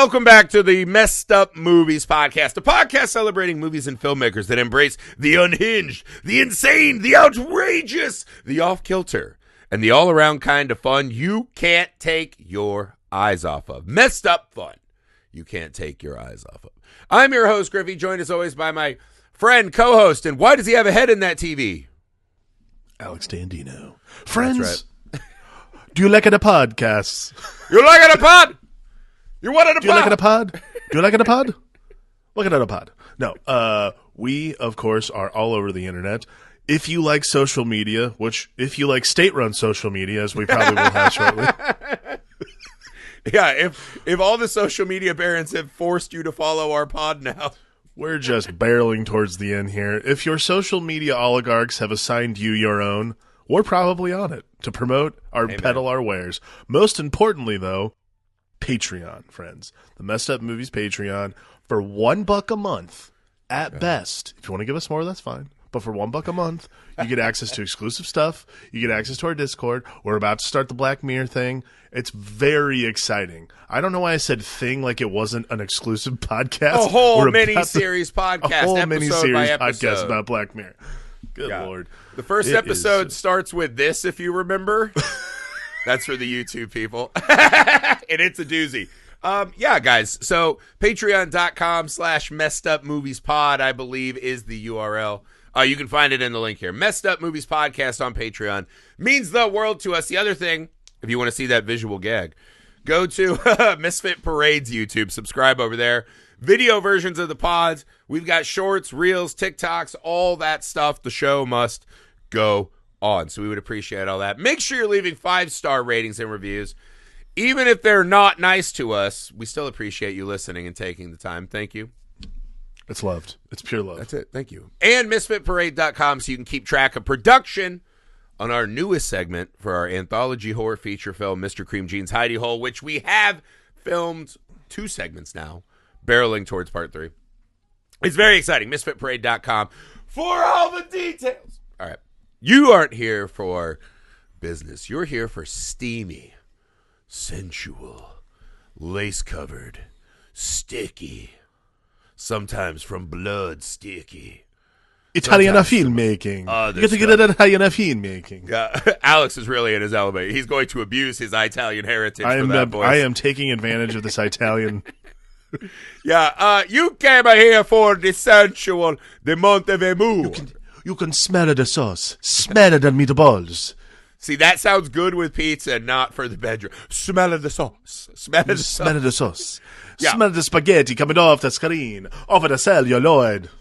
welcome back to the Messed Up Movies Podcast, a podcast celebrating movies and filmmakers that embrace the unhinged, the insane, the outrageous, the off-kilter, and the all-around kind of fun you can't take your eyes off of. Messed up fun you can't take your eyes off of. I'm your host, Griffey, joined as always by my friend, co-host, and why does he have a head in that TV? Alex Dandino. Friends, That's right. Do you like it a podcasts? You like it a pod? You wanted a pod? Do you like it a pod? Do you like it a pod? Look at it a pod. No, we, of course, are all over the internet. If you like social media, which if you like state-run social media, as we probably will have shortly. Yeah, if all the social media barons have forced you to follow our pod now. We're just barreling towards the end here. If your social media oligarchs have assigned you your own, we're probably on it to promote or peddle our wares. Most importantly, though, Patreon, friends. The Messed Up Movies Patreon for $1 a month at best. If you want to give us more, that's fine. But for $1 a month, you get access to exclusive stuff. You get access to our Discord. We're about to start the Black Mirror thing. It's very exciting. I don't know why I said thing like it wasn't an exclusive podcast. A whole mini-series podcast. A whole episode mini-series by episode. podcast about Black Mirror. Good Lord. The first episode starts with this, if you remember. That's for the YouTube people. And it's a doozy. Yeah, guys. So patreon.com/messedupmoviespod, I believe, is the URL. You can find it in the link here. Messed Up Movies Podcast on Patreon means the world to us. The other thing, if you want to see that visual gag, go to Misfit Parade's YouTube. Subscribe over there. Video versions of the pods. We've got shorts, reels, TikToks, all that stuff. The show must go on. So we would appreciate all that. Make sure you're leaving 5-star ratings and reviews. Even if they're not nice to us, we still appreciate you listening and taking the time. Thank you. It's loved. It's pure love. That's it. Thank you. And misfitparade.com so you can keep track of production on our newest segment for our anthology horror feature film, Mr. Cream Jean's Hidey Hole, which we have filmed 2 segments now, barreling towards part 3. It's very exciting. Misfitparade.com for all the details. All right. You aren't here for business. You're here for steamy, sensual, lace-covered, sticky, sometimes from blood sticky. Italian filmmaking. You got to get it at Italian filmmaking. Alex is really in his elevator. He's going to abuse his Italian heritage for that voice. I am taking advantage of this Italian. Yeah, you came here for the sensual, the Montevemu. You can smell the sauce. Smell the meatballs. See, that sounds good with pizza, not for the bedroom. Smell of the sauce. Smell of the sauce. Smell of the sauce. Yeah. Smell the spaghetti coming off the screen. Over the celluloid.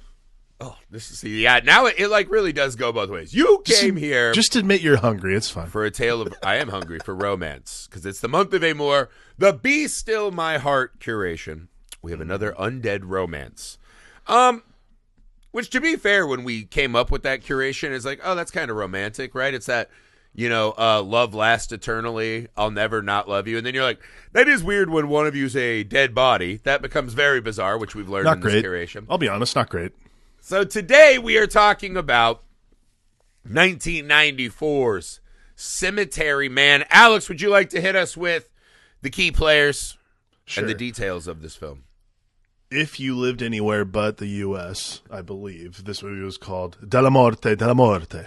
Oh, now it like really does go both ways. You came here. Just admit you're hungry. It's fine. For a tale of, I am hungry for romance, because it's the month of Amor, the Be Still My Heart curation. We have another undead romance. Which, to be fair, when we came up with that curation, is like, oh, that's kind of romantic, right? It's that, love lasts eternally. I'll never not love you. And then you're like, that is weird when one of you's a dead body. That becomes very bizarre, which we've learned in this curation. I'll be honest, not great. So today we are talking about 1994's Cemetery Man. Alex, would you like to hit us with the key players and the details of this film? If you lived anywhere but the U.S., I believe, this movie was called Della Morte, Della Morte.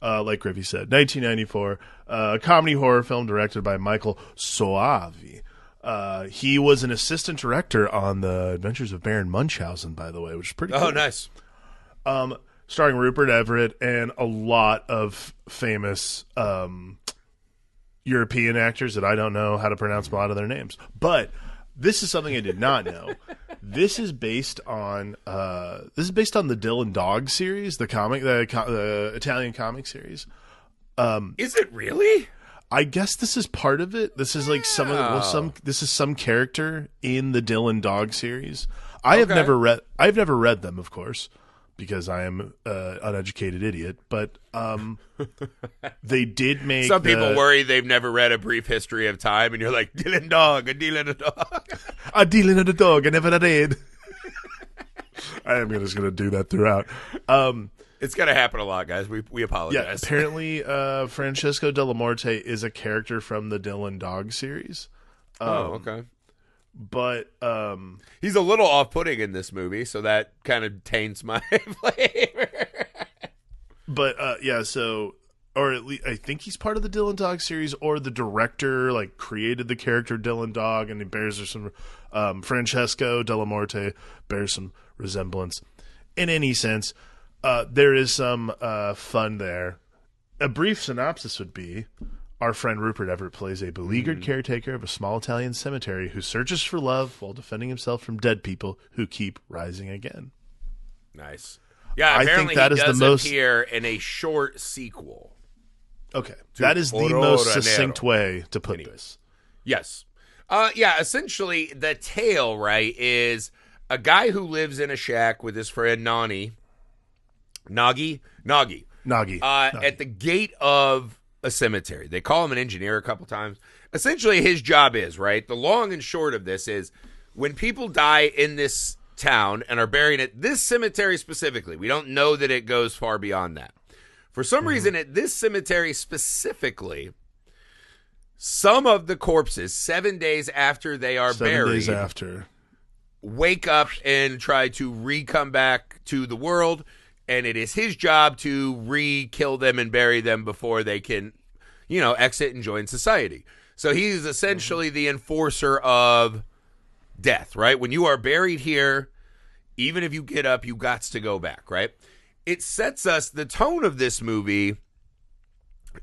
Like Griffey said, 1994, a comedy horror film directed by Michael Soavi. He was an assistant director on The Adventures of Baron Munchausen, by the way, which is pretty cool. Oh, nice. Starring Rupert, Everett, and a lot of famous European actors that I don't know how to pronounce a lot of their names. But this is something I did not know. This is based on the Dylan Dog series, the Italian comic series. Is it really? I guess this is part of it. This is like some character in the Dylan Dog series. I've never read them, of course, because I am an uneducated idiot. But they did make some people worry they've never read A Brief History of Time, and you're like, Dylan Dog, a Dylan a dog, a Dylan and a dog. I never read. I am just going to do that throughout. It's going to happen a lot, guys. We apologize. Yeah, apparently Francesco Della Morte is a character from the Dylan Dog series. Okay. But he's a little off-putting in this movie, so that kind of taints my flavor. But yeah, so or at least I think he's part of the Dylan Dog series, or the director like created the character Dylan Dog, and he bears some Francesco Della Morte bears some resemblance. In any sense, there is some fun there. A brief synopsis would be: our friend Rupert Everett plays a beleaguered caretaker of a small Italian cemetery who searches for love while defending himself from dead people who keep rising again. Nice. Yeah, apparently I think that he is does the most appear in a short sequel. Okay, that is the most succinct way to put this. Yes. Yeah, essentially the tale, right, is a guy who lives in a shack with his friend Nagi. At the gate of a cemetery. They call him an engineer a couple times. Essentially, his job is, right, the long and short of this is when people die in this town and are buried at this cemetery specifically, we don't know that it goes far beyond that. For some reason, at this cemetery specifically, some of the corpses, 7 days after they are buried, wake up and try to re-come back to the world, and it is his job to re-kill them and bury them before they can, exit and join society. So he's essentially the enforcer of death, right? When you are buried here, even if you get up, you got to go back, right? It sets us, the tone of this movie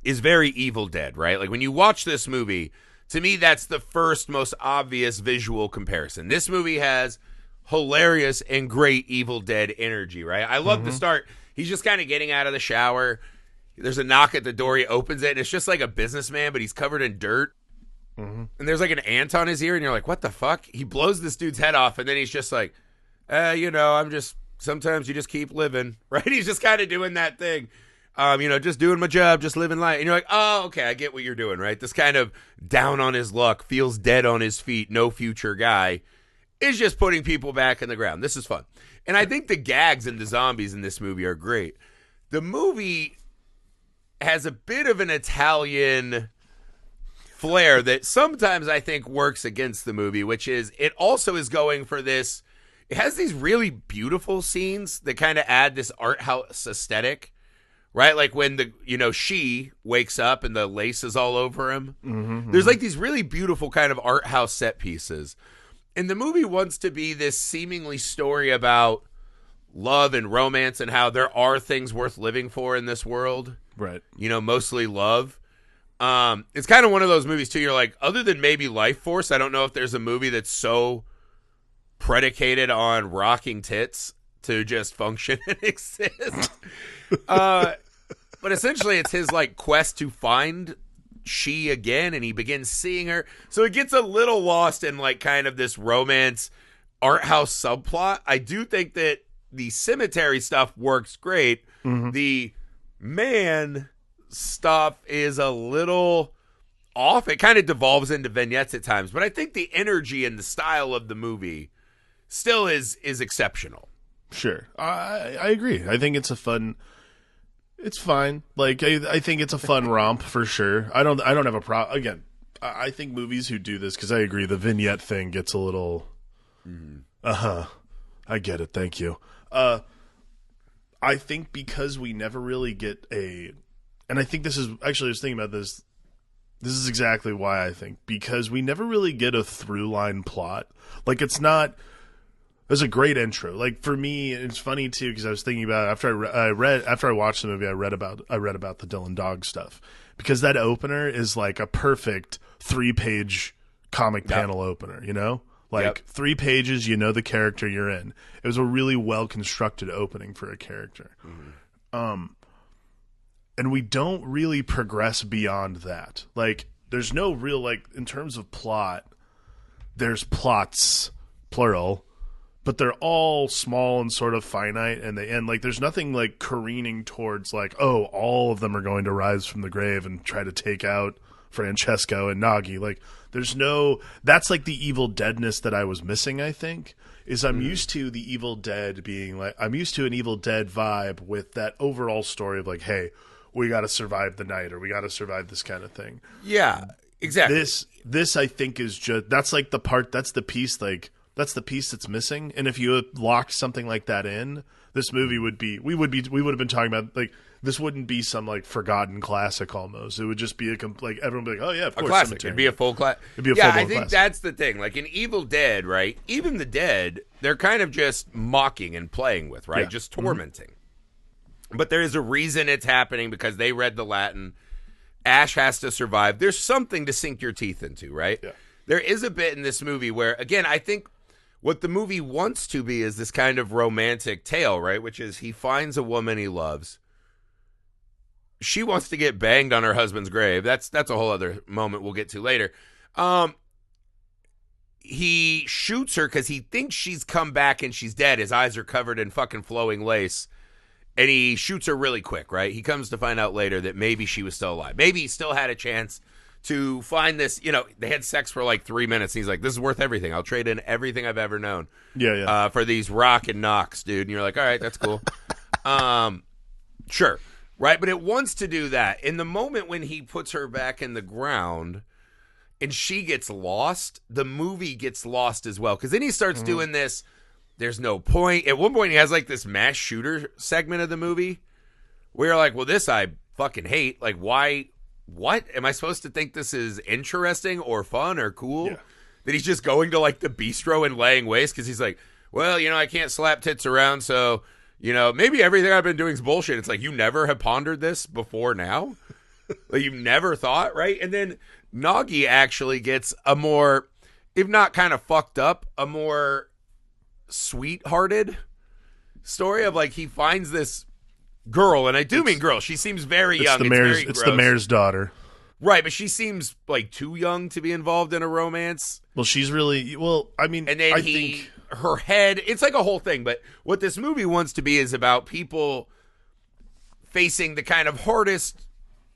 is very Evil Dead, right? Like when you watch this movie, to me, that's the first most obvious visual comparison. This movie has hilarious and great Evil Dead energy, right? I love the start. He's just kind of getting out of the shower. There's a knock at the door. He opens it, and it's just like a businessman, but he's covered in dirt. And there's like an ant on his ear, and you're like, what the fuck? He blows this dude's head off, and then he's just like, sometimes you just keep living, right? He's just kind of doing that thing. Just doing my job, just living life. And you're like, oh, okay, I get what you're doing, right? This kind of down on his luck, feels dead on his feet, no future guy is just putting people back in the ground. This is fun. And I think the gags and the zombies in this movie are great. The movie has a bit of an Italian flair that sometimes I think works against the movie, which is it also is going for this. It has these really beautiful scenes that kind of add this art house aesthetic, right? Like when she wakes up and the lace is all over him. There's like these really beautiful kind of art house set pieces. And the movie wants to be this seemingly story about love and romance and how there are things worth living for in this world. Right. Mostly love. It's kind of one of those movies too. You're like, other than maybe Life Force, I don't know if there's a movie that's so predicated on rocking tits to just function and exist. But essentially it's his like quest to find she again, and he begins seeing her. So it gets a little lost in like kind of this romance art house subplot. I do think that the cemetery stuff works great. The man stuff is a little off. It kind of devolves into vignettes at times, but I think the energy and the style of the movie still is exceptional. Sure. I agree. I think it's it's fine. Like, I think it's a fun romp for sure. I don't have a problem. Again, I think movies who do this, because I agree, the vignette thing gets a little, I get it. Thank you. I think because we never really get and I think this is, actually I was thinking about this. This is exactly why I think, because we never really get a through line plot. Like there's a great intro. Like for me, it's funny too, because I was thinking about it after I watched the movie, I read about the Dylan Dog stuff, because that opener is like a perfect 3-page comic panel opener, like 3 pages, the character you're in. It was a really well constructed opening for a character. And we don't really progress beyond that. Like there's no real, like, in terms of plot, there's plots, plural, but they're all small and sort of finite, and they end like there's nothing like careening towards like, oh, all of them are going to rise from the grave and try to take out Francesco and Nagi. Like there's no, that's like the Evil Deadness that I was missing, I think, is I'm used to the Evil Dead being like, I'm used to an Evil Dead vibe with that overall story of like, hey, we got to survive the night, or we got to survive this kind of thing. Yeah. Exactly. This I think is just that's like the part that's the piece that's missing. And if you had locked something like that in, this movie would have been talking about like this wouldn't be some like forgotten classic almost. It would just be like everyone would be like, oh yeah, of course, classic. Cemetery. It'd be a full class. It'd be a full I think classic. that's the thing. Like in Evil Dead, right? Even the dead, they're kind of just mocking and playing with, right? Yeah. Just tormenting. But there is a reason it's happening because they read the Latin. Ash has to survive. There's something to sink your teeth into, right? Yeah. There is a bit in this movie where, again, I think what the movie wants to be is this kind of romantic tale, right? Which is he finds a woman he loves. She wants to get banged on her husband's grave. That's a whole other moment we'll get to later. He shoots her because he thinks she's come back and she's dead. His eyes are covered in fucking flowing lace. And he shoots her really quick, right? He comes to find out later that maybe she was still alive. Maybe he still had a chance to find this. You know, they had sex for like 3 minutes. And he's like, this is worth everything. I'll trade in everything I've ever known. Yeah. For these rock and knocks, dude. And you're like, all right, that's cool. Sure. Right, but it wants to do that. In the moment when he puts her back in the ground and she gets lost, the movie gets lost as well. Because then he starts doing this, there's no point. At one point, he has like this mass shooter segment of the movie where you're like, well, this I fucking hate. Like, why? What? Am I supposed to think this is interesting or fun or cool? Yeah. That he's just going to like the bistro and laying waste because he's like, well, you know, I can't slap tits around, so... You know, maybe everything I've been doing is bullshit. It's like, you never have pondered this before now? Like, you've never thought, right? And then Nagi actually gets a more, if not kind of fucked up, a more sweethearted story of, like, he finds this girl, and I do mean girl. She seems very young. It's the mayor's daughter. Right, but she seems, like, too young to be involved in a romance. Well, she's really, I mean, and then I think... her head, it's like a whole thing, but what this movie wants to be is about people facing the kind of hardest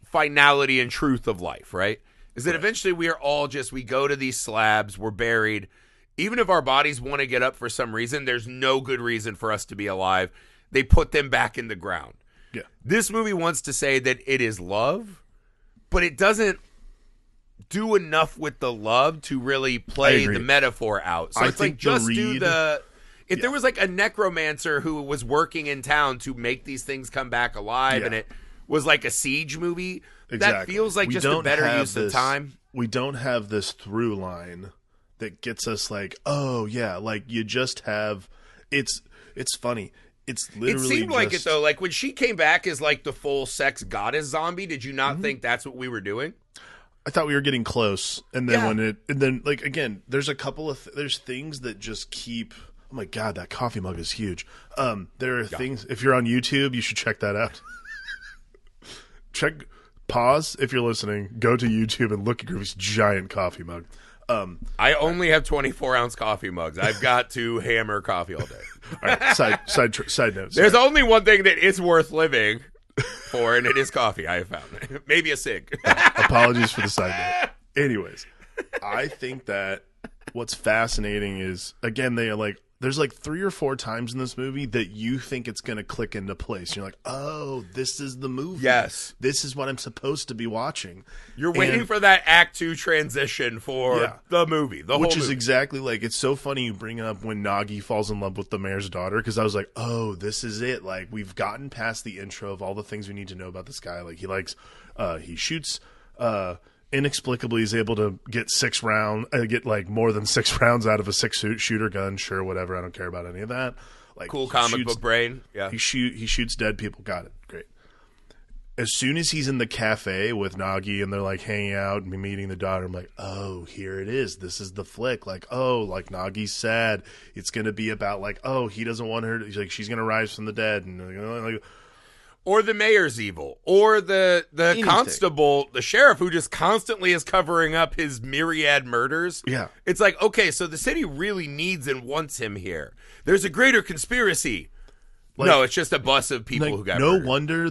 finality and truth of life, right? Is that eventually we are all we go to these slabs, we're buried. Even if our bodies want to get up for some reason, there's no good reason for us to be alive. They put them back in the ground. Yeah. This movie wants to say that it is love, but it doesn't do enough with the love to really play the metaphor out. So it's like just do the... If there was like a necromancer who was working in town to make these things come back alive and it was like a siege movie, that feels like just a better use of time. We don't have this through line that gets us like, oh yeah, like you just have... It's funny. It's literally It seemed like it though. Like when she came back as like the full sex goddess zombie, did you not think that's what we were doing? I thought we were getting close, and then like again, there's a couple of there's things that just keep. Oh my god, that coffee mug is huge. There are things. If you're on YouTube, you should check that out. Pause if you're listening. Go to YouTube and look at Groovy's giant coffee mug. I only have 24-ounce coffee mugs. I've got to hammer coffee all day. All right, side note. There's only one thing that is worth living for, and it is coffee. I have found maybe a cig. Apologies for the side note. Anyways, I think that what's fascinating is again they are like there's like 3 or 4 times in this movie that you think it's going to click into place. You're like, oh, this is the movie. Yes, this is what I'm supposed to be watching. You're waiting for that Act 2 transition for the movie, which is exactly like it's so funny you bring up when Nagi falls in love with the mayor's daughter because I was like, oh, this is it. Like we've gotten past the intro of all the things we need to know about this guy. Like he shoots. Inexplicably is able to get get like more than 6 rounds out of a 6-shooter gun. Sure, whatever. I don't care about any of that. Like cool comic book brain. Yeah, he shoots dead people. Got it. Great. As soon as he's in the cafe with Nagi and they're like hanging out and meeting the daughter, I'm like, oh, here it is. This is the flick. Like, oh, like Nagi's sad. It's gonna be about like, oh, he doesn't want her. He's like, she's gonna rise from the dead and like. Or the mayor's evil. Or the constable, the sheriff who just constantly is covering up his myriad murders. Yeah. It's like, okay, so the city really needs and wants him here. There's a greater conspiracy. Like, no, it's just a bus of people who got murdered. No wonder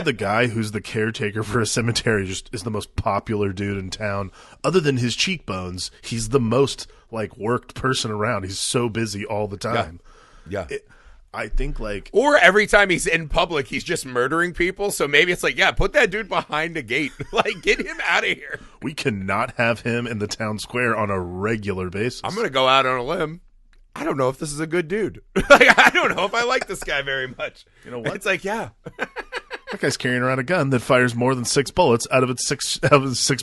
the guy who's the caretaker for a cemetery just is the most popular dude in town. Other than his cheekbones, he's the most like worked person around. He's so busy all the time. Yeah. I think like, or every time he's in public, he's just murdering people. So maybe it's like, yeah, put that dude behind a gate. Like, get him out of here. we cannot have him in the town square on a regular basis. I'm going to go out on a limb. I don't know if this is a good dude. Like, I don't know if I like this guy very much. You know what? It's like, yeah. That guy's carrying around a gun that fires more than 6 bullets out of its six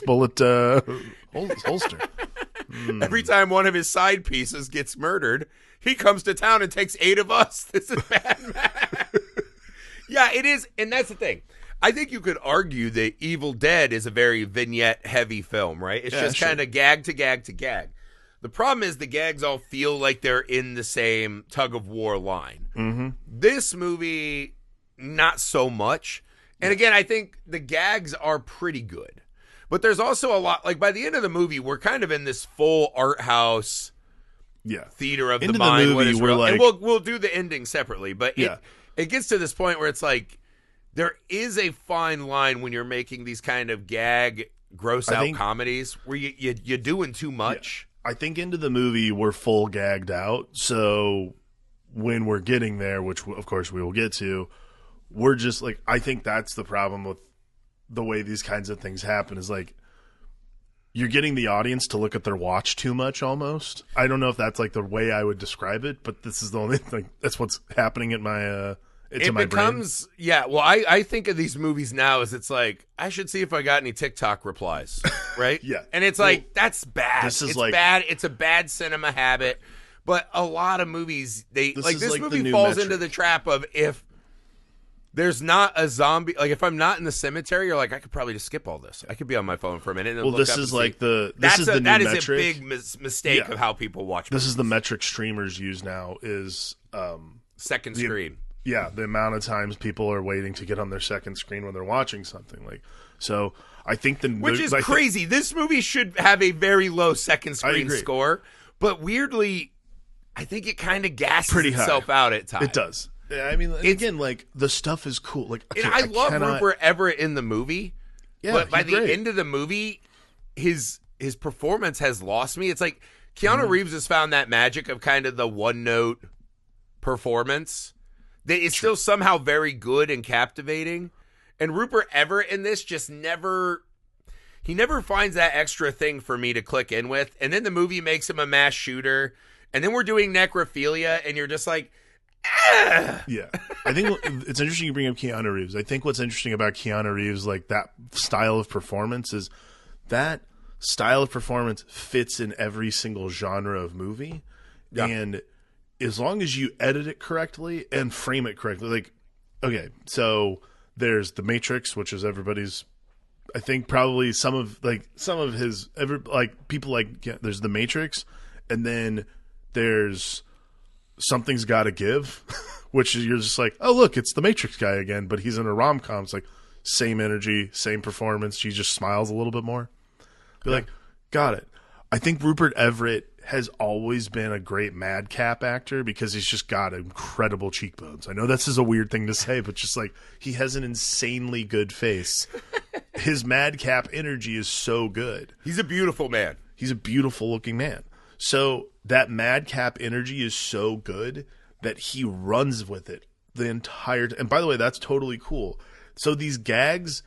bullet holster. Every time one of his side pieces gets murdered, he comes to town and takes 8 of us. This is bad, man. Yeah, it is. And that's the thing. I think you could argue that Evil Dead is a very vignette-heavy film, right? It's just kind of gag to gag to gag. The problem is the gags all feel like they're in the same tug-of-war line. Mm-hmm. This movie, not so much. And again, I think the gags are pretty good. But there's also a lot, like by the end of the movie, we're kind of in this full art house theater of the mind. The movie, we're like, and we'll do the ending separately, but it gets to this point where it's like there is a fine line when you're making these kind of gag, gross out comedies where you're doing too much. Yeah. I think into the movie we're full gagged out, so when we're getting there, which of course we will get to, we're just like, I think that's the problem with the way these kinds of things happen is like you're getting the audience to look at their watch too much almost. I don't know if that's like the way I would describe it, but this is the only thing. That's what's happening in my my brain. Yeah, well, I think of these movies now as it's like, I should see if I got any TikTok replies, right? Yeah. And it's like, that's bad. This is it's like, bad. It's a bad cinema habit. But a lot of movies, this movie the falls metric. into the trap of if there's not a zombie, like if I'm not in the cemetery, you're like, I could probably just skip all this. I could be on my phone for a minute. And look this up is and like see. this is the new metric. That is a big mistake of how people watch movies. This is the metric streamers use now is second screen. Yeah, the amount of times people are waiting to get on their second screen when they're watching something. Like, so I think which is crazy. This movie should have a very low second screen score, but weirdly, I think it kind of gasses itself out at times. It does. I mean, again, like the stuff is cool. Like, I love Rupert Everett in the movie, but by the great. end of the movie, his performance has lost me. It's like Keanu Reeves has found that magic of kind of the one note performance that is still somehow very good and captivating. And Rupert Everett in this just never finds that extra thing for me to click in with. And then the movie makes him a mass shooter, and then we're doing necrophilia, and you're just like, yeah, I think it's interesting you bring up Keanu Reeves. I think what's interesting about Keanu Reeves, like that style of performance, is that style of performance fits in every single genre of movie, and as long as you edit it correctly and frame it correctly, like, okay, so there's The Matrix, which is everybody's. I think probably some of his people like there's The Matrix, and then there's Something's Gotta Give, which is you're just like, oh look, it's the Matrix guy again, but he's in a rom-com. It's like same energy, same performance. She just smiles a little bit more. You're like, got it. I think Rupert Everett has always been a great madcap actor because he's just got incredible cheekbones. I know this is a weird thing to say, but just like he has an insanely good face. His madcap energy is so good. He's a beautiful man. He's a beautiful looking man. So that madcap energy is so good that he runs with it the entire time. And by the way, that's totally cool. So these gags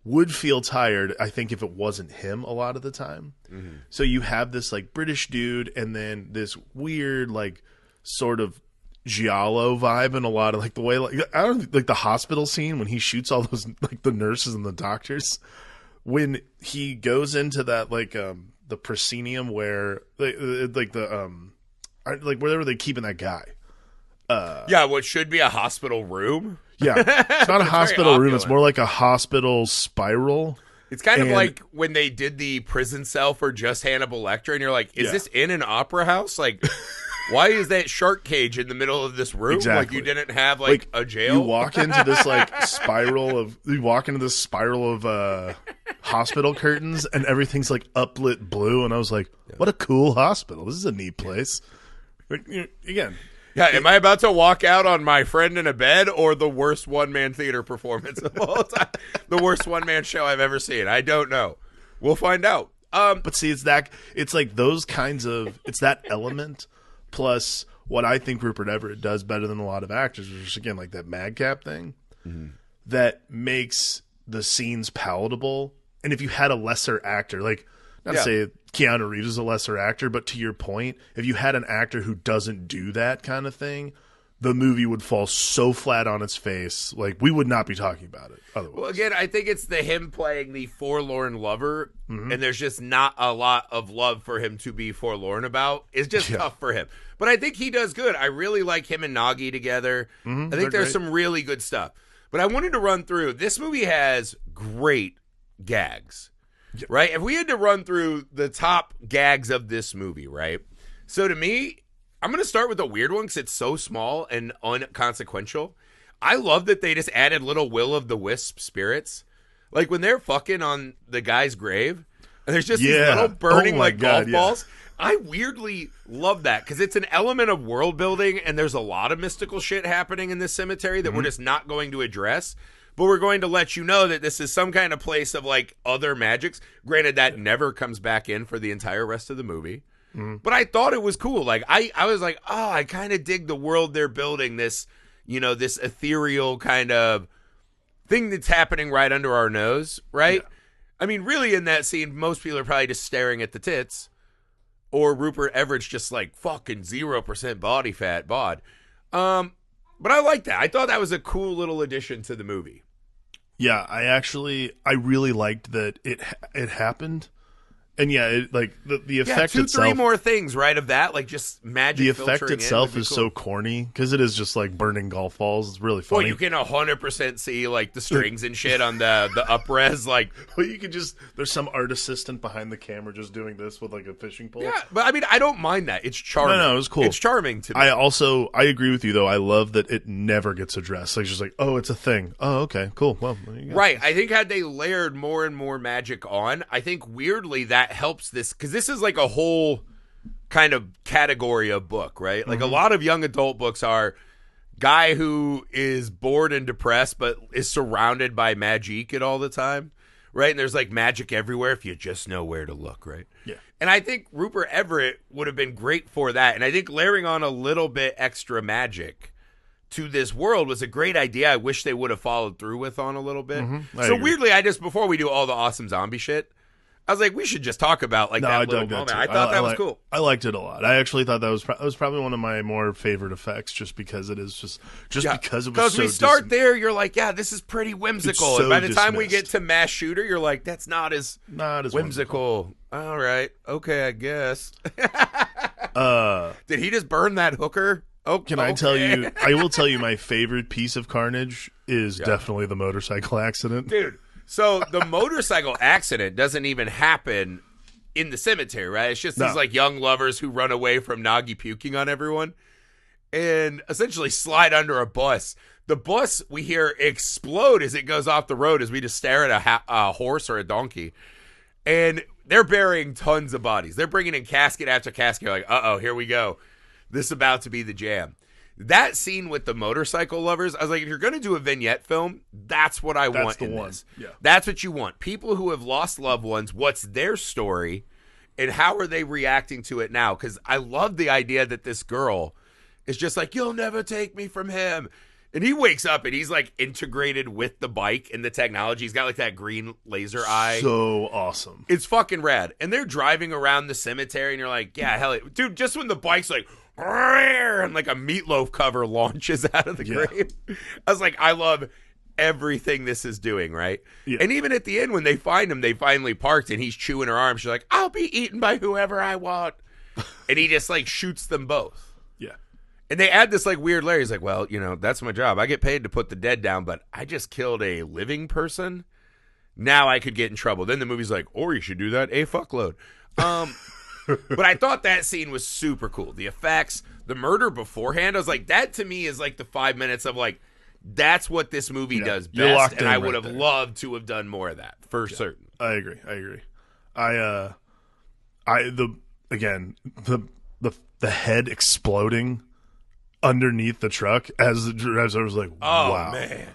would feel tired, I think, if it wasn't him a lot of the time. Mm-hmm. So you have this like British dude and then this weird like sort of giallo vibe and a lot of like the way, like I don't like the hospital scene when he shoots all those like the nurses and the doctors. When he goes into that like the proscenium where like wherever they keeping that guy. What should be a hospital room. Yeah, it's not a hospital room. It's more like a hospital spiral. It's kind of like when they did the prison cell for just Hannibal Lecter, and you're like, is this in an opera house? Like, why is that shark cage in the middle of this room? Exactly. Like you didn't have like a jail? You walk into this spiral of hospital curtains, and everything's like uplit blue, and I was like, what a cool hospital. This is a neat place. Again. Yeah, am I about to walk out on My Friend in a Bed or the worst one-man theater performance of all time? The worst one-man show I've ever seen. I don't know. We'll find out. But see, it's like those kinds of, it's that element plus what I think Rupert Everett does better than a lot of actors is just, again, like that madcap thing that makes the scenes palatable. And if you had a lesser actor, like, not to say Keanu Reeves is a lesser actor, but to your point, if you had an actor who doesn't do that kind of thing, the movie would fall so flat on its face. Like, we would not be talking about it otherwise. Well, again, I think it's him playing the forlorn lover, and there's just not a lot of love for him to be forlorn about. It's just tough for him. But I think he does good. I really like him and Nagi together. I think there's some really good stuff. But I wanted to run through, this movie has great gags, right? If we had to run through the top gags of this movie, right? So to me, I'm going to start with a weird one because it's so small and unconsequential. I love that they just added little will-o'-the-wisp spirits. Like when they're fucking on the guy's grave, and there's just these little burning golf balls. I weirdly love that because it's an element of world building, and there's a lot of mystical shit happening in this cemetery that we're just not going to address. But we're going to let you know that this is some kind of place of like other magics. Granted, that never comes back in for the entire rest of the movie. But I thought it was cool. Like I was like, oh, I kind of dig the world they're building. This, this ethereal kind of thing that's happening right under our nose, right? Yeah. I mean, really, in that scene, most people are probably just staring at the tits, or Rupert Everett's just like fucking 0% body fat bod. But I like that. I thought that was a cool little addition to the movie. Yeah, I really liked that it happened. And yeah, the effect itself. 2-3 more things, right, of that, like just magic. The effect itself is so corny because it is just like burning golf balls. It's really funny. Well, you can 100% see like the strings and shit on the up-res. Like, well, you can there's some art assistant behind the camera just doing this with like a fishing pole. Yeah, but I mean, I don't mind that. It's charming. No, it was cool. It's charming to me. I agree with you though. I love that it never gets addressed. Like, it's just like, oh, it's a thing. Oh, okay, cool. Well, there you go. Right. I think had they layered more and more magic on, I think weirdly that helps this. Because this is like a whole kind of category of book, right? Like a lot of young adult books are guy who is bored and depressed but is surrounded by magic at all the time, right? And there's like magic everywhere if you just know where to look, right? Yeah. And I think Rupert Everett would have been great for that. And I think layering on a little bit extra magic to this world was a great idea. I wish they would have followed through with on a little bit. So weirdly, before we do all the awesome zombie shit, I was like, we should just talk about that little moment. I thought that was cool. I liked it a lot. I actually thought that was probably one of my more favorite effects, just because it is because it was so. Because we start there, you're like, yeah, this is pretty whimsical. So and by the time we get to mass shooter, you're like, that's not as whimsical. All right, okay, I guess. Did he just burn that hooker? Oh, can I tell you? I will tell you, my favorite piece of carnage is definitely the motorcycle accident, dude. So the motorcycle accident doesn't even happen in the cemetery, right? It's just these like young lovers who run away from Nagi puking on everyone and essentially slide under a bus. The bus we hear explode as it goes off the road as we just stare at a horse or a donkey. And they're burying tons of bodies. They're bringing in casket after casket. You're like, uh-oh, here we go. This is about to be the jam. That scene with the motorcycle lovers, I was like, if you're going to do a vignette film, that's what I want in this. Yeah. That's what you want. People who have lost loved ones, what's their story, and how are they reacting to it now? Because I love the idea that this girl is just like, you'll never take me from him. And he wakes up and he's like integrated with the bike and the technology. He's got like that green laser eye. So awesome. It's fucking rad. And they're driving around the cemetery and you're like, yeah, hell, dude, just when the bike's like, and like a meatloaf cover launches out of the grave. I was like, I love everything this is doing, right? Yeah. And even at the end when they find him, they finally parked and he's chewing her arm. She's like, I'll be eaten by whoever I want. And he just like shoots them both. Yeah. And they add this like weird layer. He's like, well, that's my job. I get paid to put the dead down, but I just killed a living person. Now I could get in trouble. Then the movie's like, or you should do that a fuckload. But I thought that scene was super cool. The effects, the murder beforehand, I was like, that to me is like the 5 minutes of like, that's what this movie does best. And I would have loved to have done more of that for certain. I agree. The head exploding underneath the truck as the driver was like, wow. Man.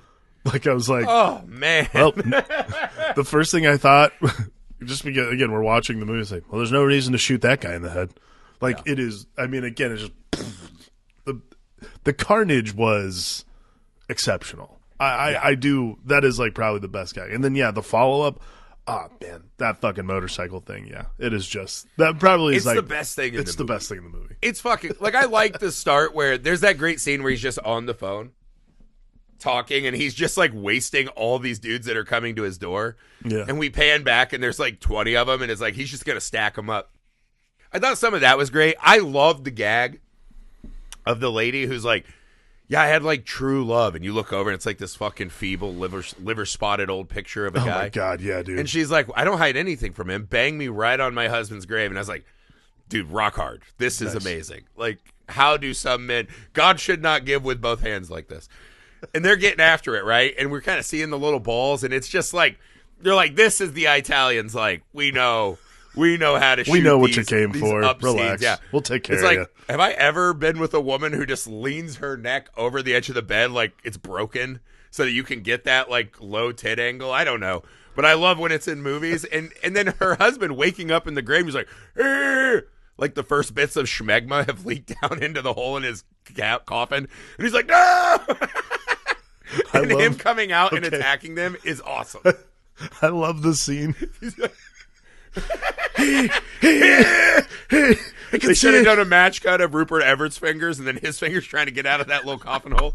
Like I was like, oh man. Well, the first thing I thought, just because again we're watching the movie, it's like, well, there's no reason to shoot that guy in the head. Like it is. I mean, again, it's just the carnage was exceptional. I do. That is like probably the best gag. And then the follow up. Oh man, that fucking motorcycle thing. Yeah, it is just that probably is it's like the best thing. It's the best thing in the movie. It's fucking like I like the start where there's that great scene where he's just on the phone talking and he's just like wasting all these dudes that are coming to his door. Yeah, and we pan back and there's like 20 of them and it's like he's just gonna stack them up. I thought some of that was great. I loved the gag of the lady who's like, yeah, I had like true love, and you look over and it's like this fucking feeble liver spotted old picture of a guy. Oh my god, yeah, dude. And she's like, I don't hide anything from him. Bang me right on my husband's grave. And I was like, dude, rock hard. This is amazing. Like, how do some men? God should not give with both hands like this. And they're getting after it, right? And we're kind of seeing the little balls, and it's just like they're like, this is the Italians. Like, we know how to shoot. We know what you came for. Relax. Yeah. We'll take care of you. Have I ever been with a woman who just leans her neck over the edge of the bed like it's broken so that you can get that like low tit angle? I don't know. But I love when it's in movies. And then her husband waking up in the grave, he's like, "Arr!" Like the first bits of schmegma have leaked down into the hole in his coffin. And he's like, no! And him coming out and attacking them is awesome. I love the scene. They should have done a match cut of Rupert Everett's fingers and then his fingers trying to get out of that little coffin hole.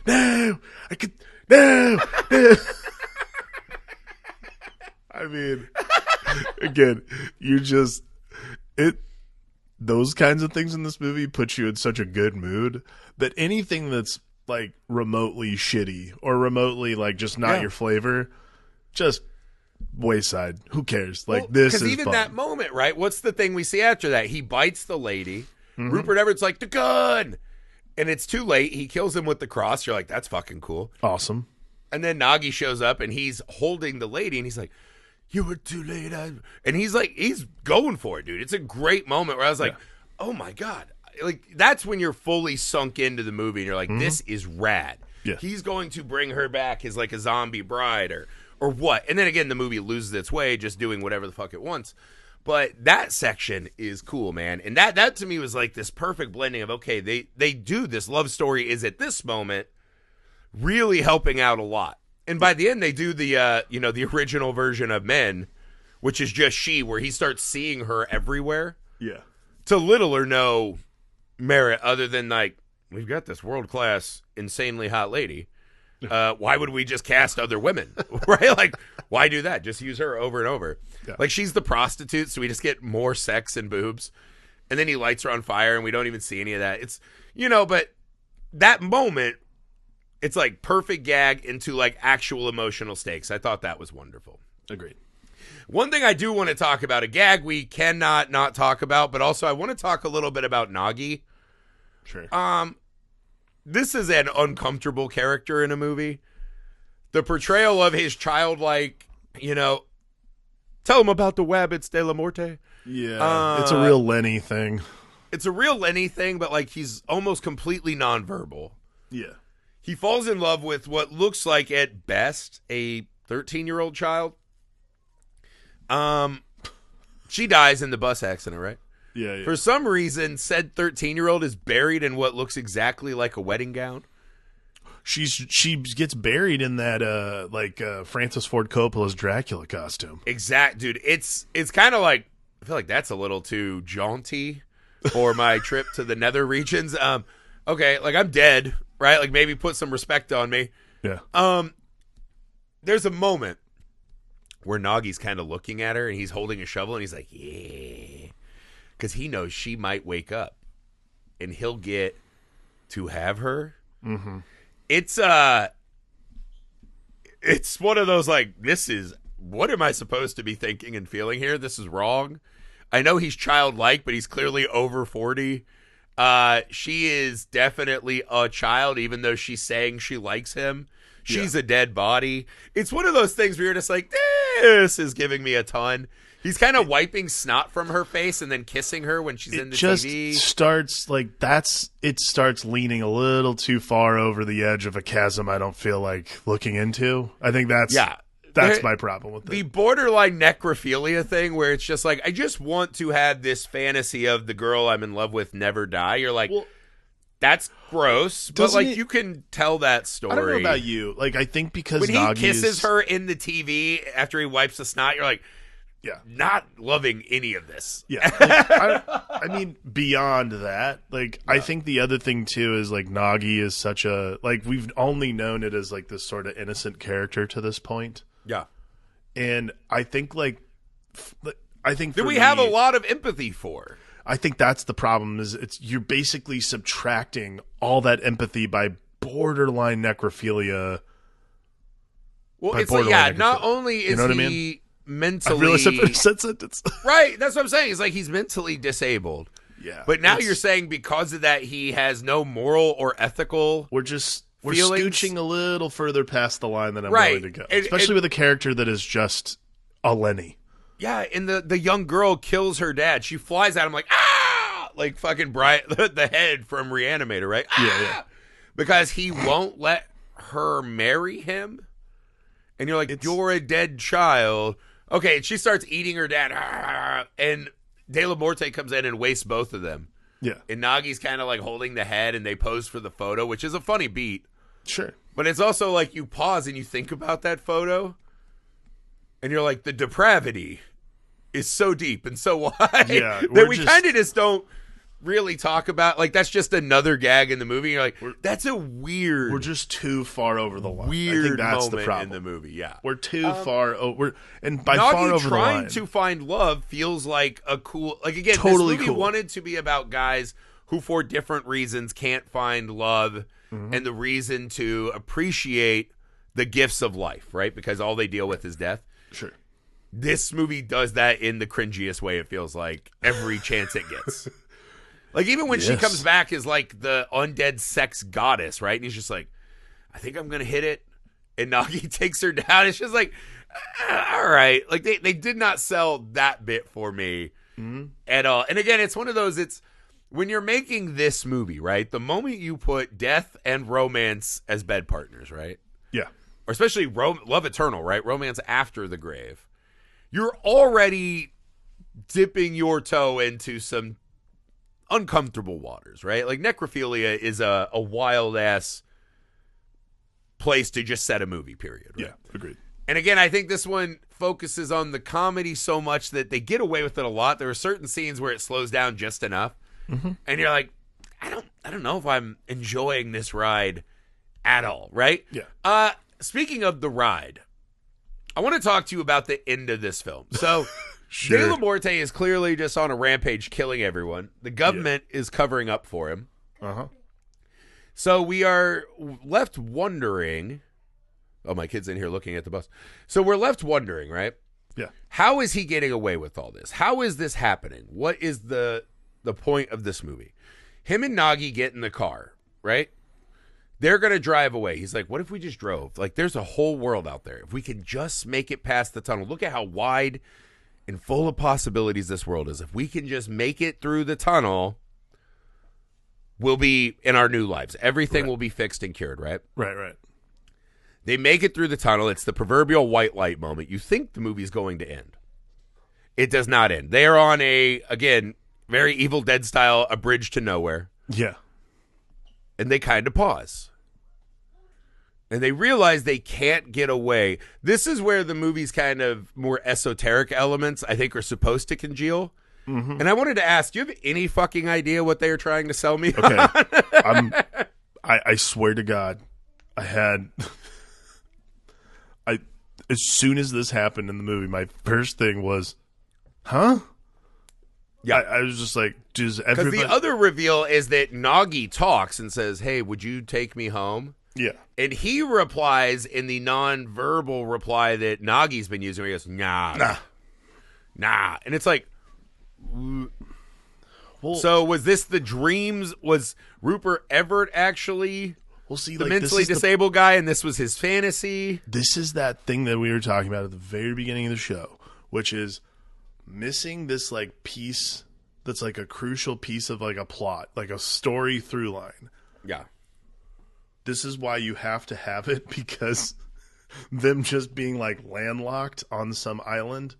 No, I mean, again, those kinds of things in this movie put you in such a good mood that anything that's like remotely shitty or remotely like just not your flavor, just wayside. Who cares? Like, this is even fun. That moment, right? What's the thing we see after that? He bites the lady. Rupert Everett's like, the gun! And it's too late. He kills him with the cross. You're like, that's fucking cool. Awesome. And then Nagi shows up and he's holding the lady and he's like, you were too late. And he's like, he's going for it, dude. It's a great moment where I was like, oh my God. Like, that's when you're fully sunk into the movie and you're like, this is rad. Yeah. He's going to bring her back as like a zombie bride or what. And then again, the movie loses its way just doing whatever the fuck it wants. But that section is cool, man. And that to me was like this perfect blending of, okay, they do this love story is at this moment really helping out a lot. And by the end, they do the, the original version of Men, which is just she, where he starts seeing her everywhere. Yeah. To little or no merit other than like, we've got this world-class, insanely hot lady. Why would we just cast other women? Right? Like, why do that? Just use her over and over. Yeah. Like, she's the prostitute, so we just get more sex and boobs. And then he lights her on fire, and we don't even see any of that. It's, but that moment, it's like perfect gag into like actual emotional stakes. I thought that was wonderful. Agreed. One thing I do want to talk about, a gag we cannot not talk about, but also I want to talk a little bit about Nagi. Sure. This is an uncomfortable character in a movie. The portrayal of his childlike, tell him about the Wabbits de la Morte. Yeah, it's a real Lenny thing. It's a real Lenny thing, but like he's almost completely nonverbal. Yeah. He falls in love with what looks like, at best, a 13-year-old child. She dies in the bus accident, right? Yeah. For some reason, said 13-year-old is buried in what looks exactly like a wedding gown. She gets buried in that Francis Ford Coppola's Dracula costume. Dude. It's kind of like, I feel like that's a little too jaunty for my trip to the nether regions. Okay, like I'm dead, right? Like maybe put some respect on me. Yeah. There's a moment where Nagi's kind of looking at her and he's holding a shovel and he's like, yeah. Because he knows she might wake up and he'll get to have her. Mm-hmm. It's one of those like, what am I supposed to be thinking and feeling here? This is wrong. I know he's childlike, but he's clearly over 40. She is definitely a child, even though she's saying she likes him. She's a dead body. It's one of those things where you're just like, this is giving me a ton. He's kind of wiping snot from her face and then kissing her when she's in the TV. It starts leaning a little too far over the edge of a chasm I don't feel like looking into. I think that's That's my problem with the it. borderline necrophilia thing, where it's just like, I just want to have this fantasy of the girl I'm in love with never die. You're like, Well, that's gross, but like you can tell that story. I don't know about you. Like, I think because when Nagi he kisses her in the TV after he wipes the snot, you're like, yeah, not loving any of this. Yeah, like, I mean, beyond that, like, I think the other thing too is like Nagi is such a, like, we've only known it as like this sort of innocent character to this point. Yeah, and I think like, I think that for we me, have a lot of empathy for. I think that's the problem. Is you're basically subtracting all that empathy by borderline necrophilia. Well, it's like, yeah, not only is he mentally, I realized I finished that sentence. Right, that's what I'm saying. It's like he's mentally disabled. Yeah, but now you're saying because of that he has no moral or ethical. We're scooching a little further past the line than I'm willing to go, especially with a character that is just a Lenny. Yeah, and the young girl kills her dad. She flies at him like, ah, like fucking Brian, the head from Reanimator, right? Ah! Yeah. Because he won't let her marry him, and you're like, you're a dead child. Okay, and she starts eating her dad, and De La Morte comes in and wastes both of them. Yeah. And Nagi's kind of like holding the head, and they pose for the photo, which is a funny beat. Sure. But it's also like you pause and you think about that photo, and you're like, the depravity is so deep and so wide that we kind of just don't really talk about. Like, that's just another gag in the movie. You're like, that's a weird. We're just too far over the line. Weird I think that's moment the problem in the movie. Yeah, we're too far over, and by Nagi far over the line. Trying to find love feels like a cool. Like, again, totally this movie cool. wanted to be about guys who, for different reasons, can't find love, and the reason to appreciate the gifts of life, right? Because all they deal with is death. Sure. This movie does that in the cringiest way, it feels like, every chance it gets. Like, even when she comes back as, like, the undead sex goddess, right? And he's just like, I think I'm going to hit it. And Nagi takes her down. It's just like, all right. Like, they did not sell that bit for me at all. And again, it's one of those, it's, when you're making this movie, right? The moment you put death and romance as bed partners, right? Yeah. Or especially love eternal, right? Romance after the grave. You're already dipping your toe into some uncomfortable waters, right? Like, necrophilia is a wild-ass place to just set a movie, period. Right? Yeah, agreed. And again, I think this one focuses on the comedy so much that they get away with it a lot. There are certain scenes where it slows down just enough. And you're like, I don't know if I'm enjoying this ride at all, right? Yeah. Speaking of the ride, I want to talk to you about the end of this film. So, Sure. De La Morte is clearly just on a rampage killing everyone. The government is covering up for him. So we are left wondering. Oh, my kid's in here looking at the bus. So we're left wondering, right? Yeah. How is he getting away with all this? How is this happening? What is the point of this movie? Him and Nagi get in the car, right? They're going to drive away. He's like, what if we just drove? Like, there's a whole world out there. If we can just make it past the tunnel. Look at how wide and full of possibilities this world is. If we can just make it through the tunnel, we'll be in our new lives. Everything will be fixed and cured, right? Right. They make it through the tunnel. It's the proverbial white light moment. You think the movie's going to end. It does not end. They are on again, very Evil Dead style, a bridge to nowhere. Yeah. And they kind of pause. And they realize they can't get away. This is where the movie's kind of more esoteric elements, I think, are supposed to congeal. And I wanted to ask, do you have any fucking idea what they are trying to sell me on? I swear to God, as soon as this happened in the movie, my first thing was, huh? Yeah, I was just like, does everybody... Because the other reveal is that Nagi talks and says, hey, would you take me home? Yeah. And he replies in the non-verbal reply that Nagi's been using, where he goes, nah. And it's like, so was this the dreams? Was Rupert Everett actually the mentally disabled guy, and this was his fantasy? This is that thing that we were talking about at the very beginning of the show, which is missing this like piece that's like a crucial piece of like a plot, like a story through line. Yeah. This is why you have to have it, because them just being like landlocked on some island.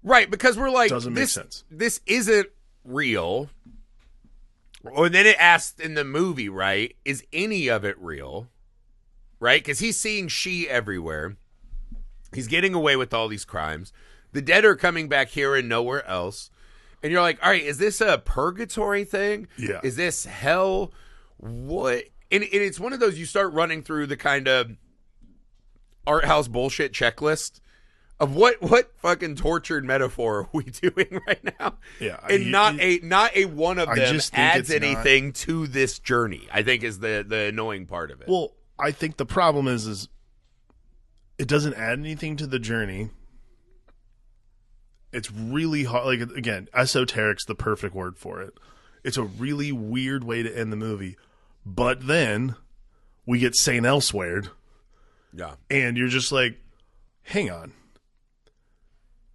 Right, because we're like, Doesn't make sense. This isn't real. Or then it asks in the movie, right, is any of it real? Right? Because he's seeing she everywhere. He's getting away with all these crimes. The dead are coming back here and nowhere else. And you're like, all right, is this a purgatory thing? Yeah. Is this hell? What? And it's one of those, you start running through the kind of art house bullshit checklist of what fucking tortured metaphor are we doing right now? Yeah. And not a one of them adds anything to this journey, I think is the annoying part of it. Well, I think the problem is it doesn't add anything to the journey. It's really hard. Like, again, esoteric's the perfect word for it. It's a really weird way to end the movie. But then we get St. Elsewhere. Yeah. And you're just like, hang on.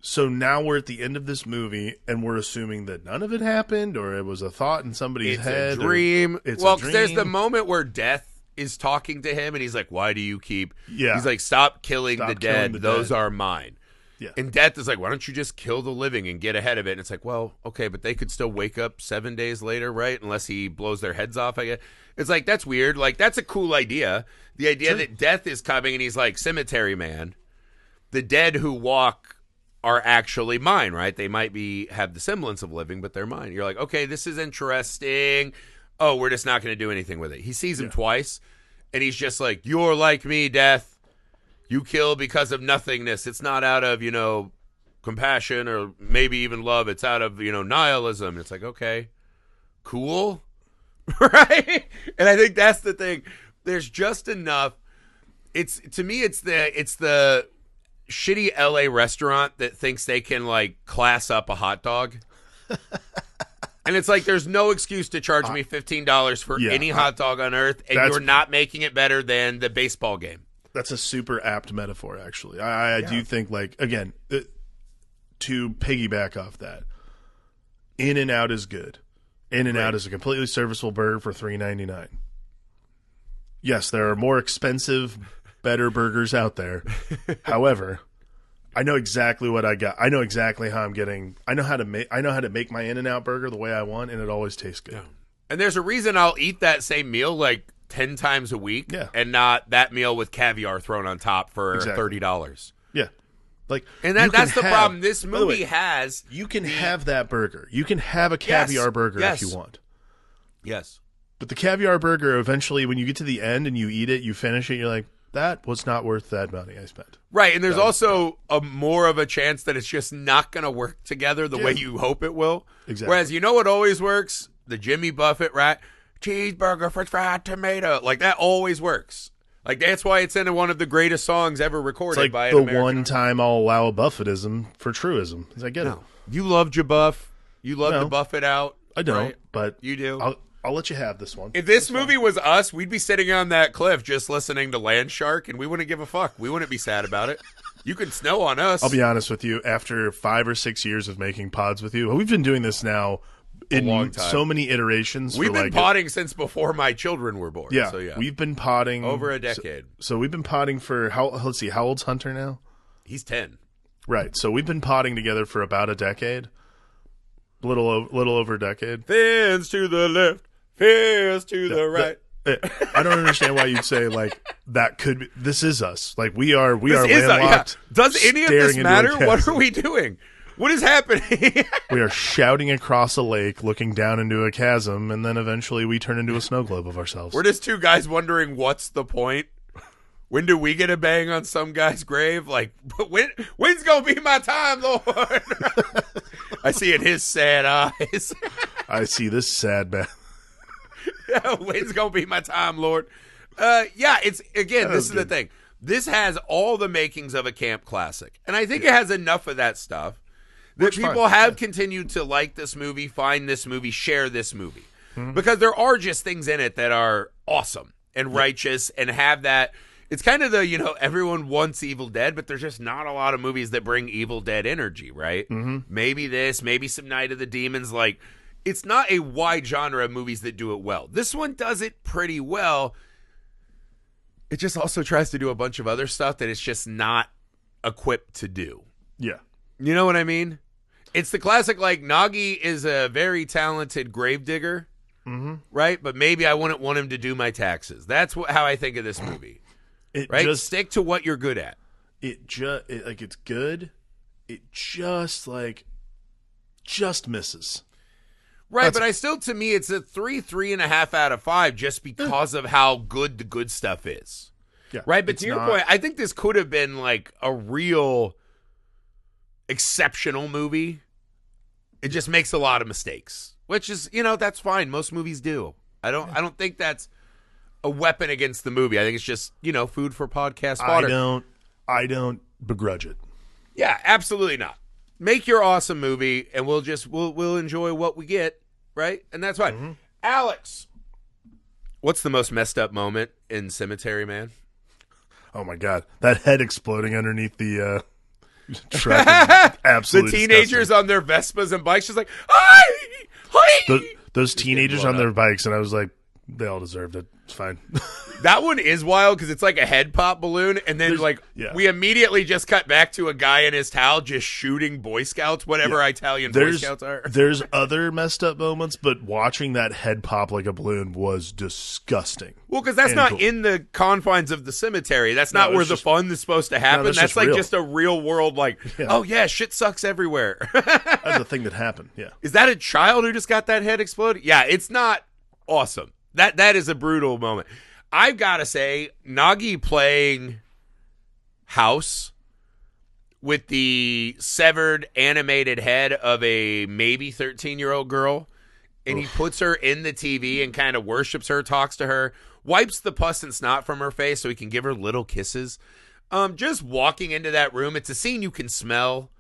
So now we're at the end of this movie, and we're assuming that none of it happened, or it was a thought in somebody's head. It's a dream. It's well, a dream. There's the moment where death is talking to him, and he's like, why do you keep... Yeah. He's like, stop killing the dead. Those are mine. Yeah. And death is like, why don't you just kill the living and get ahead of it? And it's like, well, okay, but they could still wake up 7 days later, right? Unless he blows their heads off, I guess. It's like, that's weird. Like, that's a cool idea. The idea that death is coming, and he's like, cemetery man. The dead who walk are actually mine, right? They might have the semblance of living, but they're mine. You're like, okay, this is interesting. Oh, we're just not going to do anything with it. He sees him twice, and he's just like, you're like me, death. You kill because of nothingness. It's not out of, compassion or maybe even love. It's out of, nihilism. It's like, okay, cool. Right? And I think that's the thing. There's just enough. To me, it's the shitty LA restaurant that thinks they can like class up a hot dog. And it's like, there's no excuse to charge me $15 for any hot dog on earth, and you're not making it better than the baseball game. That's a super apt metaphor, actually. I do think, like, again, to piggyback off that, In-N-Out is good. In-N-Out is a completely serviceable burger for $3.99. Yes, there are more expensive, better burgers out there. However, I know exactly what I got. I know exactly how I'm getting. I know how to make my In-N-Out burger the way I want, and it always tastes good. Yeah. And there's a reason I'll eat that same meal like 10 times a week, and not that meal with caviar thrown on top for $30. Yeah. Like, and that's the problem. This movie has... You can have that burger. You can have a caviar burger if you want. Yes. But the caviar burger, eventually, when you get to the end and you eat it, you finish it, you're like, that was not worth that money I spent. Right, and there's also more of a chance that it's just not going to work together the way you hope it will. Exactly. Whereas, you know what always works? The Jimmy Buffett, right? Cheeseburger, french fried tomato. Like, that always works. Like, that's why it's in one of the greatest songs ever recorded. It's like the one time I'll allow a Buffettism for truism. I get it. You love Jabuff. You love to buff it out. I don't, right? but you do. I'll let you have this one. If this movie was us, we'd be sitting on that cliff just listening to Land Shark, and we wouldn't give a fuck. We wouldn't be sad about it. You can snow on us. I'll be honest with you. After 5 or 6 years of making pods with you, we've been doing this now in long time. So many iterations. We've been potting since before my children were born. Yeah, so we've been potting over a decade. So we've been potting for let's see, how old's Hunter now? He's 10. Right. So we've been potting together for about a decade. Little over a decade. Fins to the left, fins to the right. I don't understand why you'd say like that could be. This is us. Like we are landlocked. Does any of this matter? What are we doing? What is happening? We are shouting across a lake, looking down into a chasm, and then eventually we turn into a snow globe of ourselves. We're just two guys wondering what's the point. When do we get a bang on some guy's grave? Like, when's gonna be my time, Lord? I see in his sad eyes. I see this sad man. When's gonna be my time, Lord? It's again. This is the thing. This has all the makings of a camp classic, and I think it has enough of that stuff that people have continued to like this movie, find this movie, share this movie, because there are just things in it that are awesome and righteous and have that. It's kind of the, everyone wants Evil Dead, but there's just not a lot of movies that bring Evil Dead energy, right? Mm-hmm. Maybe this, maybe some Night of the Demons. Like, it's not a wide genre of movies that do it well. This one does it pretty well. it just also tries to do a bunch of other stuff that it's just not equipped to do. Yeah. You know what I mean? It's the classic, like, Nagi is a very talented gravedigger, right? But maybe I wouldn't want him to do my taxes. That's how I think of this movie. Right? Stick to what you're good at. It's good. It just misses. Right, but to me, it's a 3.5 out of 5 just because of how good the good stuff is. Yeah, right, but to your point, I think this could have been like a real exceptional movie. It just makes a lot of mistakes, which is, that's fine. Most movies do. I don't think that's a weapon against the movie. I think it's just, food for podcast fodder. I don't begrudge it. Yeah, absolutely not. Make your awesome movie, and we'll enjoy what we get, right? And that's fine. Mm-hmm. Alex, what's the most messed up moment in Cemetery Man? Oh my God, that head exploding underneath the truck. Absolutely, the teenagers disgusting. On their Vespas and bikes, just like, hi. Those teenagers on their bikes, and I was like, they all deserved it. It's fine. That one is wild because it's like a head pop balloon, and then we immediately just cut back to a guy in his towel just shooting Boy Scouts, whatever Italian Boy Scouts are. There's other messed up moments, but watching that head pop like a balloon was disgusting. Well, because that's not in the confines of the cemetery. That's not where the fun is supposed to happen. No, that's like just a real world, oh yeah, shit sucks everywhere. That's the thing that happened. Yeah. Is that a child who just got that head exploded? Yeah, it's not awesome. That is a brutal moment. I've got to say, Nagi playing House with the severed animated head of a maybe 13-year-old girl, and he puts her in the TV and kind of worships her, talks to her, wipes the pus and snot from her face so he can give her little kisses. Just walking into that room, it's a scene you can smell.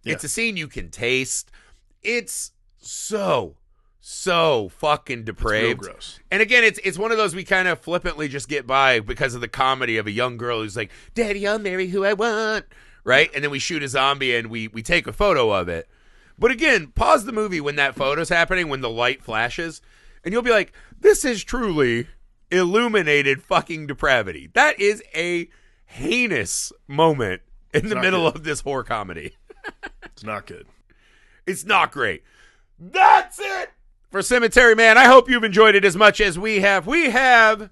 Yeah. It's a scene you can taste. It's so fucking depraved. It's real gross. And again, it's one of those we kind of flippantly just get by because of the comedy of a young girl who's like, Daddy, I'll marry who I want, right? And then we shoot a zombie and we take a photo of it. But again, pause the movie when that photo's happening, when the light flashes, and you'll be like, this is truly illuminated fucking depravity. That is a heinous moment in the middle of this horror comedy. It's not good. It's not great. That's it for Cemetery Man. I hope you've enjoyed it as much as we have. We have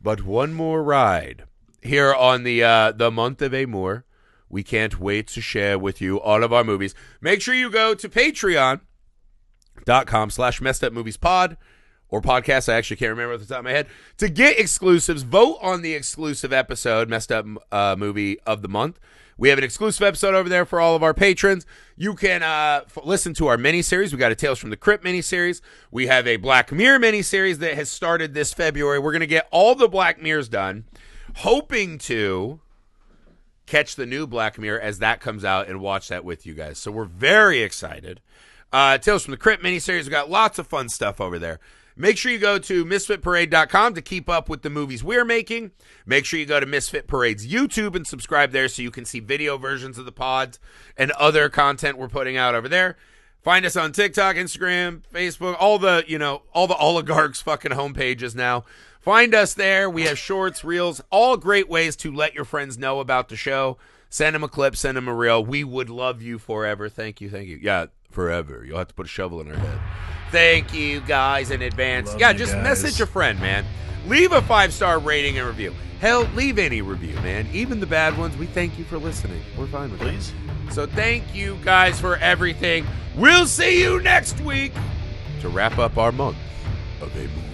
but one more ride here on the month of Amour. We can't wait to share with you all of our movies. Make sure you go to patreon.com/messedupmoviespod or podcast. I actually can't remember off the top of my head. To get exclusives, vote on the exclusive episode, Messed Up Movie of the Month. We have an exclusive episode over there for all of our patrons. You can listen to our miniseries. We got a Tales from the Crypt miniseries. We have a Black Mirror miniseries that has started this February. We're going to get all the Black Mirrors done, hoping to catch the new Black Mirror as that comes out and watch that with you guys. So we're very excited. Tales from the Crypt miniseries. We got lots of fun stuff over there. Make sure you go to misfitparade.com to keep up with the movies we're making. Make sure you go to Misfit Parade's YouTube and subscribe there so you can see video versions of the pods and other content we're putting out over there. Find us on TikTok, Instagram, Facebook, all the oligarchs' fucking homepages now. Find us there. We have shorts, reels, all great ways to let your friends know about the show. Send them a clip, send them a reel. We would love you forever. Thank you. Yeah, forever. You'll have to put a shovel in our head. Thank you guys in advance. Love just guys. Message a friend, man. Leave a 5-star rating and review. Hell, leave any review, man. Even the bad ones, we thank you for listening. We're fine with Please. That. So thank you guys for everything. We'll see you next week to wrap up our month of Amour.